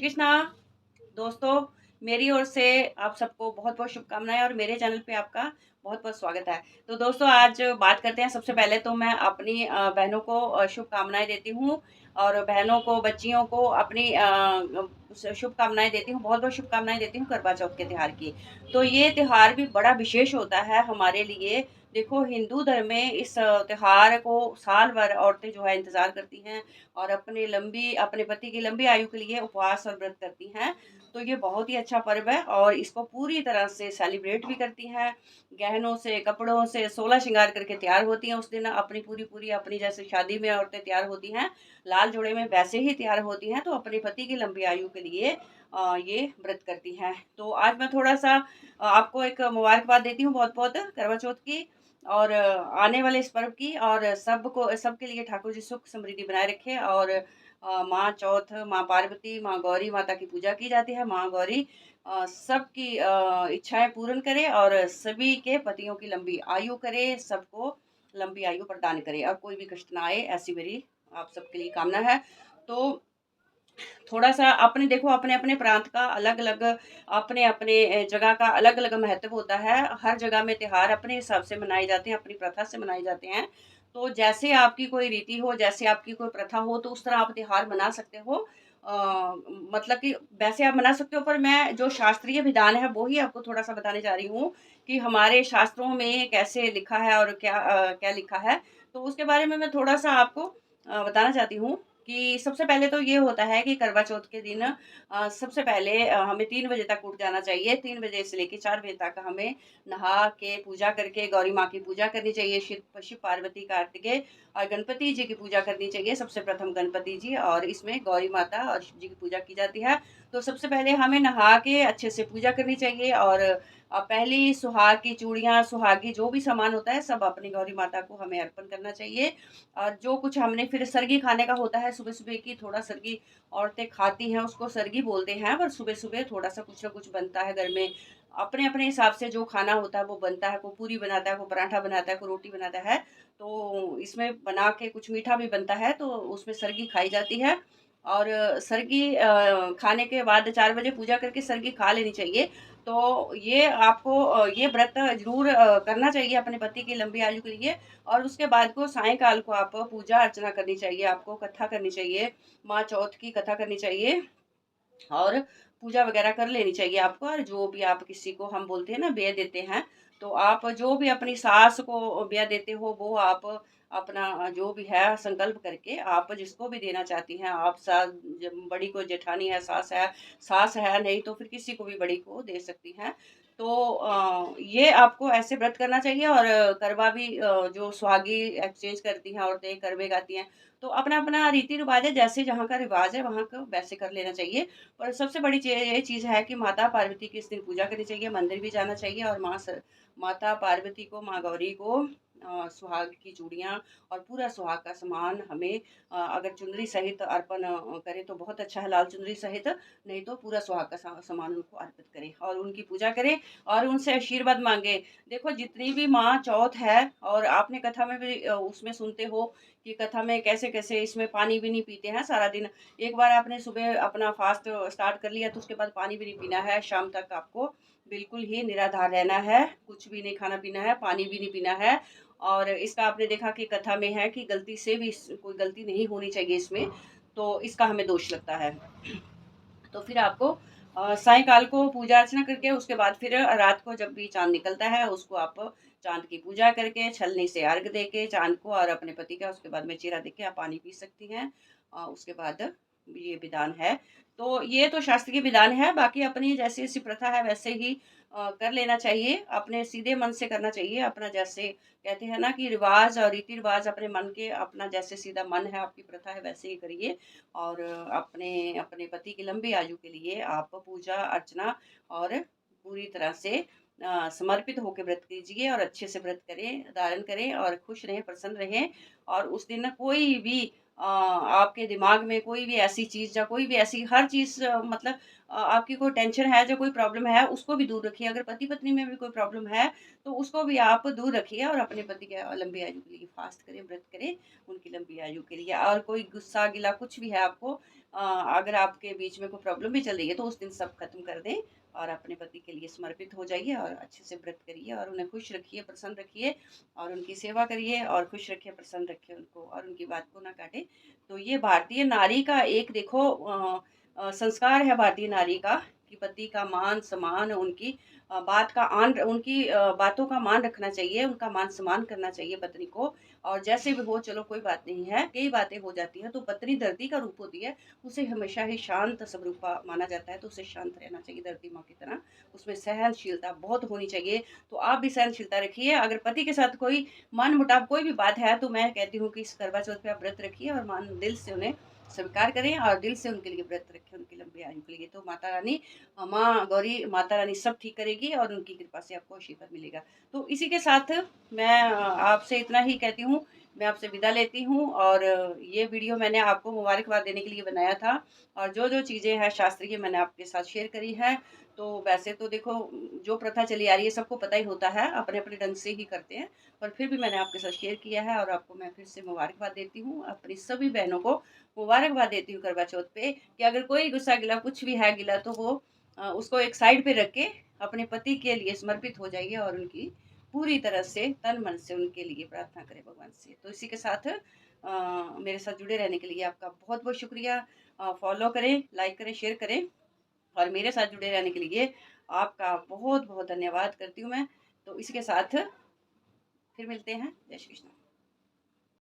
कृष्णा दोस्तों, मेरी ओर से आप सबको बहुत बहुत शुभकामनाएं और मेरे चैनल पे आपका बहुत बहुत स्वागत है। तो दोस्तों, आज बात करते हैं। सबसे पहले तो मैं अपनी बहनों को शुभकामनाएं देती हूँ और बहनों को, बच्चियों को अपनी शुभकामनाएं देती हूँ, बहुत बहुत शुभकामनाएं देती हूँ करवा चौथ के त्यौहार की। तो ये त्यौहार भी बड़ा विशेष होता है हमारे लिए। देखो, हिंदू धर्म में इस त्योहार को साल भर औरतें जो है इंतजार करती हैं और अपने पति की लंबी आयु के लिए उपवास और व्रत करती हैं। तो ये बहुत ही अच्छा पर्व है और इसको पूरी तरह से सेलिब्रेट भी करती हैं। गहनों से, कपड़ों से 16 श्रृंगार करके तैयार होती हैं। उस दिन अपनी पूरी पूरी अपनी जैसे शादी में औरतें तैयार होती हैं, लाल जोड़े में वैसे ही तैयार होती हैं। तो अपने पति की लंबी आयु के लिए ये व्रत करती हैं। तो आज मैं थोड़ा सा आपको एक मुबारकबाद देती हूँ बहुत बहुत करवा चौथ की और आने वाले इस पर्व की। और सबके लिए ठाकुर जी सुख समृद्धि बनाए रखे। और माँ चौथ, माँ पार्वती, माँ गौरी माता की पूजा की जाती है। माँ गौरी सबकी इच्छाएं पूर्ण करे और सभी के पतियों की लंबी आयु करे, सबको लंबी आयु प्रदान करे और कोई भी कष्ट ना आए, ऐसी मेरी आप सबके लिए कामना है। तो थोड़ा सा अपने देखो, अपने अपने प्रांत का अलग अलग, अपने अपने जगह का अलग अलग महत्व होता है। हर जगह में त्योहार अपने हिसाब से मनाए जाते हैं, अपनी प्रथा से मनाए जाते हैं। तो जैसे आपकी कोई रीति हो, जैसे आपकी कोई प्रथा हो, तो उस तरह आप त्योहार मना सकते हो। मतलब कि वैसे आप मना सकते हो, पर मैं जो शास्त्रीय विधान है वो ही आपको थोड़ा सा बताने जा रही हूँ कि हमारे शास्त्रों में कैसे लिखा है और क्या लिखा है। तो उसके बारे में मैं थोड़ा सा आपको बताना चाहती हूँ कि सबसे पहले तो ये होता है कि करवा चौथ के दिन सबसे पहले हमें 3 बजे तक उठ जाना चाहिए। 3 बजे से लेके 4 बजे तक हमें नहा के पूजा करके गौरी माँ की पूजा करनी चाहिए, शिव शिव पार्वती कार्तिकेय और गणपति जी की पूजा करनी चाहिए। सबसे प्रथम गणपति जी और इसमें गौरी माता और शिव जी की पूजा की जाती है। तो सबसे पहले हमें नहा के अच्छे से पूजा करनी चाहिए और पहली सुहाग की चूड़ियाँ, सुहागी जो भी सामान होता है सब अपनी गौरी माता को हमें अर्पण करना चाहिए। और जो कुछ हमने फिर सरगी खाने का होता है, सुबह-सुबह की थोड़ा सरगी औरतें खाती हैं, उसको सरगी बोलते हैं। पर सुबह-सुबह थोड़ा-सा कुछ ना कुछ बनता है घर में। अपने-अपने हिसाब से जो खाना होता है वो बनता है, कोई पूरी बनाता है, कोई पराठा बनाता है, कोई रोटी बनाता है। तो इसमें बना के कुछ मीठा भी बनता है, तो उसमें सरगी खाई जाती है। और सरगी खाने के बाद 4 बजे पूजा करके सरगी खा लेनी चाहिए। तो ये आपको ये व्रत ज़रूर करना चाहिए अपने पति की लंबी आयु के लिए। और उसके बाद को सायंकाल को आप पूजा अर्चना करनी चाहिए, आपको कथा करनी चाहिए, माँ चौथ की कथा करनी चाहिए और पूजा वगैरह कर लेनी चाहिए आपको। और जो भी आप किसी को, हम बोलते हैं ना, बेय देते हैं, तो आप जो भी अपनी सास को बेय देते हो वो आप अपना जो भी है संकल्प करके आप जिसको भी देना चाहती हैं, आप बड़ी को जेठानी है, सास है, नहीं तो फिर किसी को भी बड़ी को दे सकती हैं। तो ये आपको ऐसे व्रत करना चाहिए। और करवा भी जो सुहागी एक्सचेंज करती हैं औरतें, करवे गाती हैं, तो अपना-अपना रीति-रिवाज है, जैसे जहाँ का रिवाज है वहाँ का वैसे कर लेना चाहिए। और सबसे बड़ी ये चीज़ है कि माता पार्वती की इस दिन पूजा करनी चाहिए, मंदिर भी जाना चाहिए और माता पार्वती को, माँ गौरी को सुहाग की चूड़ियाँ और पूरा सुहाग का सामान हमें अगर चुनरी सहित अर्पण करें तो बहुत अच्छा है, लाल चुनरी सहित, नहीं तो पूरा सुहाग का सामान उनको अर्पित करें और उनकी पूजा करें और उनसे आशीर्वाद माँगे। देखो, जितनी भी माँ चौथ है, और आपने कथा में भी उसमें सुनते हो कि कथा में कैसे-कैसे इसमें पानी भी नहीं पीते हैं सारा दिन। एक बार आपने सुबह अपना फास्ट स्टार्ट कर लिया तो उसके बाद पानी भी नहीं पीना है, शाम तक आपको बिल्कुल ही निराधार रहना है, कुछ भी नहीं खाना-पीना है, पानी भी नहीं पीना है। और इसका आपने देखा कि कथा में है कि गलती से भी कोई गलती नहीं होनी चाहिए इसमें, तो इसका हमें दोष लगता है। तो फिर आपको सायंकाल को पूजा अर्चना करके उसके बाद फिर रात को जब भी चाँद निकलता है उसको आप चाँद की पूजा करके छलनी से अर्घ देके चाँद को और अपने पति का, उसके बाद में चीरा देके आप पानी पी सकती हैं। उसके बाद ये विधान है। तो ये तो शास्त्रीय विधान है, बाकी अपनी जैसी-जैसी प्रथा है वैसे ही कर लेना चाहिए। अपने सीधे मन से करना चाहिए, अपना जैसे कहते हैं ना कि रिवाज और रीति-रिवाज अपने मन के, अपना जैसे सीधा मन है, आपकी प्रथा है वैसे ही करिए। और अपने अपने पति की लंबी आयु के लिए आप पूजा अर्चना और पूरी तरह से समर्पित होकर व्रत कीजिए और अच्छे से व्रत करें, धारण करें और खुश रहें, प्रसन्न रहें। और उस दिन ना कोई भी आपके दिमाग में कोई भी ऐसी चीज़ या कोई भी ऐसी हर चीज़ मतलब आपकी कोई टेंशन है, जो कोई प्रॉब्लम है, उसको भी दूर रखिए। अगर पति-पत्नी में भी कोई प्रॉब्लम है, तो उसको भी आप दूर रखिए और अपने पति के लंबी आयु के लिए फास्ट करें, व्रत करें, उनकी लंबी आयु के लिए। और कोई गुस्सा, गिला कुछ भी है आपको, अगर आपके बीच में कोई प्रॉब्लम भी चल रही है तो उस दिन सब खत्म कर दें और अपने पति के लिए समर्पित हो जाइए और अच्छे से व्रत करिए और उन्हें खुश रखिए, प्रसन्न रखिए और उनकी सेवा करिए और खुश रखिए, प्रसन्न रखिए उनको और उनकी बात को ना काटें। तो ये भारतीय नारी का एक देखो संस्कार है भारतीय नारी का कि पति का मान-सम्मान, उनकी बात का उनकी बातों का मान रखना चाहिए, उनका मान-सम्मान करना चाहिए पत्नी को और जैसे भी हो चलो कोई बात नहीं है, कई बातें हो जाती हैं तो पत्नी धरती का रूप होती है, उसे हमेशा ही शांत स्वरूपा माना जाता है, तो उसे शांत रहना चाहिए धरती माँ की तरह, उसमें सहनशीलता बहुत होनी चाहिए। तो आप भी सहनशीलता रखिए, अगर पति के साथ कोई मनमुटाव कोई भी बात है तो मैं कहती हूँ कि इस करवा चौथ पे आप व्रत रखिए और दिल से उन्हें स्वीकार करें और दिल से उनके लिए व्रत रखें, उनकी लंबी आयु के लिए। तो माता रानी माँ गौरी माता रानी सब ठीक करेगी और उनकी कृपा से आपको आशीर्वाद मिलेगा। तो इसी के साथ मैं आपसे इतना ही कहती हूँ, मैं आपसे विदा लेती हूँ और ये वीडियो मैंने आपको मुबारकबाद देने के लिए बनाया था और जो-जो चीज़ें हैं शास्त्रीय मैंने आपके साथ शेयर करी हैं। तो वैसे तो देखो जो प्रथा चली आ रही है सबको पता ही होता है, अपने-अपने ढंग से ही करते हैं, पर फिर भी मैंने आपके साथ शेयर किया है और आपको मैं फिर से मुबारकबाद देती हूँ। अपनी सभी बहनों को मुबारकबाद देती हूँ करवा चौथ पे कि अगर कोई गुस्सा गिला कुछ भी है गिला तो वो उसको एक साइड पे रख के अपने पति के लिए समर्पित हो जाइए और उनकी पूरी तरह से तन मन से उनके लिए प्रार्थना करें भगवान से। तो इसी के साथ मेरे साथ जुड़े रहने के लिए आपका बहुत-बहुत शुक्रिया। फॉलो करें, लाइक करें, शेयर करें और मेरे साथ जुड़े रहने के लिए आपका बहुत-बहुत धन्यवाद करती हूँ मैं। तो इसी के साथ फिर मिलते हैं। जय श्री कृष्ण।